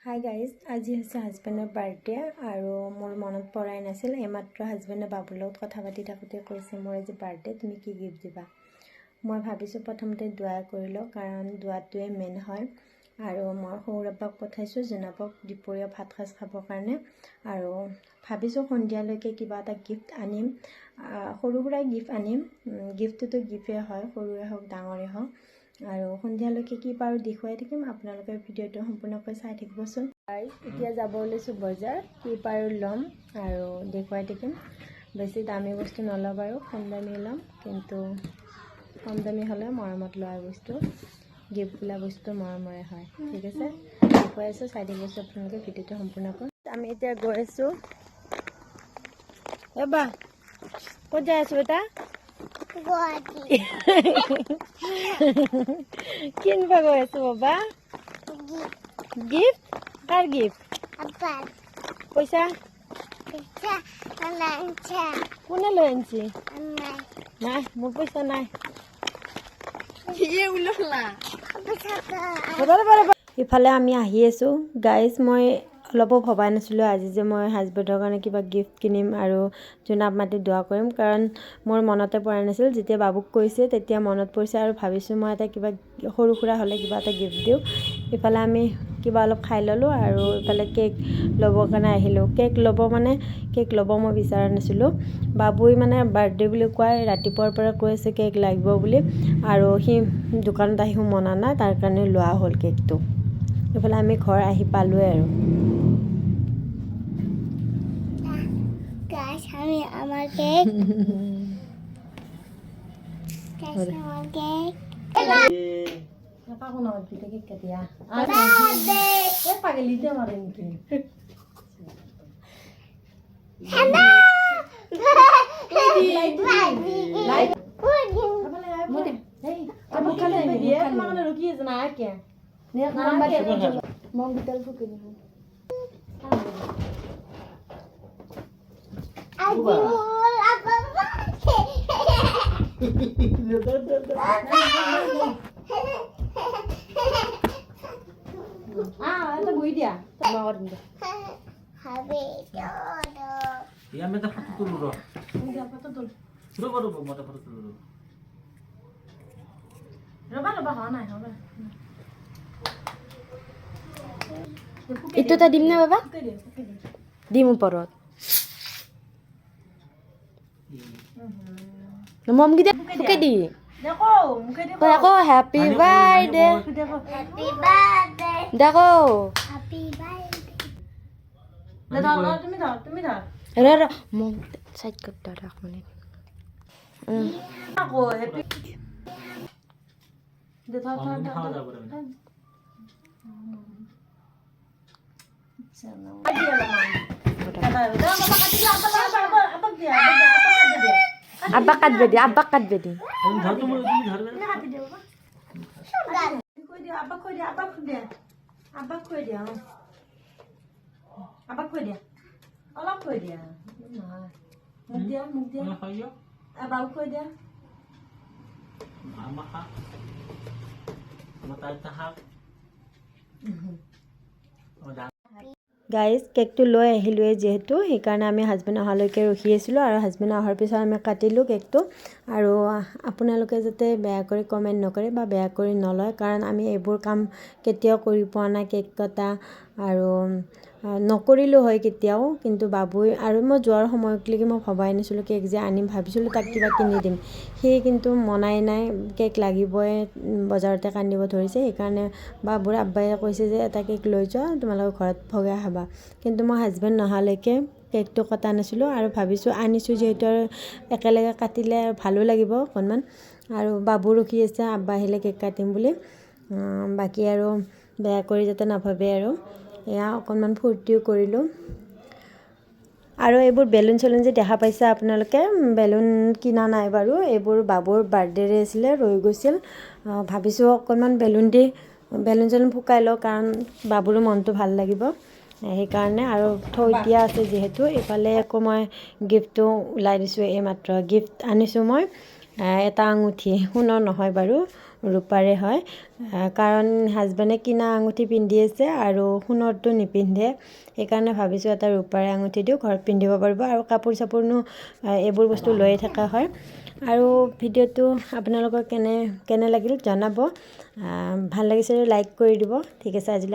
Hi guys, আজি হৈছে হাজবেণ্ডৰ বাৰ্থডে আৰু মোৰ মনত পৰাই নাছিল। এইমাত্ৰ হাজবেণ্ডে বাবুৰ লগত কথা পাতি থাকোঁতে কৈছে মোৰ আজি বাৰ্থডে, তুমি কি গিফ্ট দিবা? মই ভাবিছোঁ প্ৰথমতে দোৱা কৰি লওঁ, কাৰণ দোৱাটোৱে মেইন হয়। আৰু মই সৌৰভক পঠাইছোঁ জোনাবক দুপৰীয়া ভাত সাজ খাবৰ কাৰণে। আৰু ভাবিছোঁ সন্ধিয়ালৈকে কিবা এটা গিফ্ট আনিম, সৰু সুৰা গিফ্ট আনিম। গিফ্টটোতো গিফ্টেই হয়, সৰুৱে হওক ডাঙৰেই হওক। আৰু সন্ধিয়ালৈকে কি পাৰোঁ দেখুৱাই থাকিম, আপোনালোকে ভিডিঅ'টো সম্পূৰ্ণকৈ চাই থাকিবচোন। এতিয়া যাব ওলাইছোঁ বজাৰ, কি পাৰোঁ ল'ম আৰু দেখুৱাই থাকিম। বেছি দামী বস্তু নলওঁ বাৰু, কম দামী ল'ম, কিন্তু কম দামী হ'লে মৰমত লোৱা বস্তু, গিফ্ট বোলা বস্তু মৰমৰে হয়। ঠিক আছে, দেখুৱাই আছোঁ, চাই থাকিবচোন আপোনালোকে ভিডিঅ'টো সম্পূৰ্ণকৈ। আমি এতিয়া গৈ আছোঁ। এবা ক'ত যাই আছোঁ এটা কিনবা গৈ আছোঁ বাবা? গিফ্ট? কাৰ গিফ্ট? পইচা কোনে লৈ আনছি? নাই, মোৰ পইচা নাই। ইফালে আমি আহি আছোঁ গাইজ। মই অলপো ভবা নাছিলোঁ আজি যে মই হাজবেণ্ডৰ কাৰণে কিবা গিফ্ট কিনিম আৰু জোনাব মাতি দোৱা কৰিম, কাৰণ মোৰ মনতে পৰা নাছিল। যেতিয়া বাবুক কৈছে তেতিয়া মনত পৰিছে আৰু ভাবিছোঁ মই এটা কিবা সৰু সুৰা হ'লে কিবা এটা গিফ্ট দিওঁ। ইফালে আমি কিবা অলপ খাই ল'লোঁ আৰু ইফালে কেক ল'বৰ কাৰণে আহিলোঁ। কেক ল'ব মই বিচৰা নাছিলোঁ। বাবুই মানে বাৰ্থডে বুলি কোৱাই ৰাতিপুৱাৰ পৰা কৈ আছে কেক লাগিব বুলি, আৰু সি দোকানত আহি মনা নাই, তাৰ কাৰণে লোৱা হ'ল কেকটো। ইফালে আমি ঘৰ আহি পালোৱে আৰু আমাৰ cake itu tadi mana Bapak? Di muporot. Mom gitu buka di. Dako happy birthday. Happy birthday. Dako. Happy birthday. তুমি ধর। এরা মম সাইড করতে রাখ মানে। Ako happy. ধর। Abakat bedi. Abak koi dia. Olak koi dia. Muk dia. Abang koi dia. Mama ha. Mata tahap. Guys, কেকটো লৈ আহিলোঁৱে যিহেতু, সেইকাৰণে আমি হাজবেণ্ড অহালৈকে ৰখি আছিলোঁ আৰু হাজবেণ্ড অহাৰ পিছত আমি কাটিলোঁ কেকটো। আৰু আপোনালোকে যাতে বেয়া কৰি কমেণ্ট নকৰে বা বেয়া কৰি নলয়, কাৰণ আমি এইবোৰ কাম কেতিয়াও কৰি পোৱা নাই, কেক কটা, আৰু নকৰিলোঁ হয় কেতিয়াও। কিন্তু বাবুই আৰু মই যোৱাৰ সময়লৈকে মই ভবাই নাছিলোঁ কেক যে আনিম, ভাবিছিলোঁ তাক কিবা কিনি দিম। সি কিন্তু মনাই নাই, কেক লাগিবই, বজাৰতে কান্দিব ধৰিছে। সেইকাৰণে বাবুৰ আব্বাই কৈছে যে এটা কেক লৈ যোৱা, তোমালোকৰ ঘৰত ভগাই খাবা। কিন্তু মই হাজবেণ্ড নহালৈকে কেকটো কটা নাছিলোঁ আৰু ভাবিছোঁ আনিছোঁ যিহেতু আৰু একেলগে কাটিলে ভালো লাগিব অকণমান। আৰু বাবু ৰখি আছে আব্বা আহিলে কেক কাটিম বুলি। বাকী আৰু বেয়া কৰি যাতে নাভাবে আৰু এয়া অকণমান ফূৰ্তিও কৰিলোঁ। আৰু এইবোৰ বেলুন চেলুন যে দেখা পাইছে আপোনালোকে, বেলুন কিনা নাই বাৰু, এইবোৰ বাবুৰ বাৰ্থডেৰে আছিলে, ৰৈ গৈছিল। ভাবিছোঁ অকণমান বেলুন চেলুন ফুকাই লওঁ, কাৰণ বাবুৰো মনটো ভাল লাগিব সেইকাৰণে। আৰু থৈ দিয়া আছে যিহেতু। ইফালে আকৌ মই গিফ্টটো ওলাই দিছোঁ। এইমাত্ৰ গিফ্ট আনিছোঁ মই এটা আঙুঠি, সোণৰ নহয় বাৰু, ৰূপাৰে হয় কাৰণ হাজবেণ্ডে কিনা আঙুঠি পিন্ধি আছে আৰু সোণৰটো নিপিন্ধে সেইকাৰণে ভাবিছোঁ এটা ৰূপাৰে আঙুঠি দিওঁ ঘৰত পিন্ধিব পাৰিব আৰু কাপোৰ চাপোৰনো এইবোৰ বস্তু লৈয়ে থকা হয় আৰু ভিডিঅ'টো আপোনালোকৰ কেনে লাগিল জনাব ভাল লাগিছে লাইক কৰি দিব ঠিক আছে আজিলৈ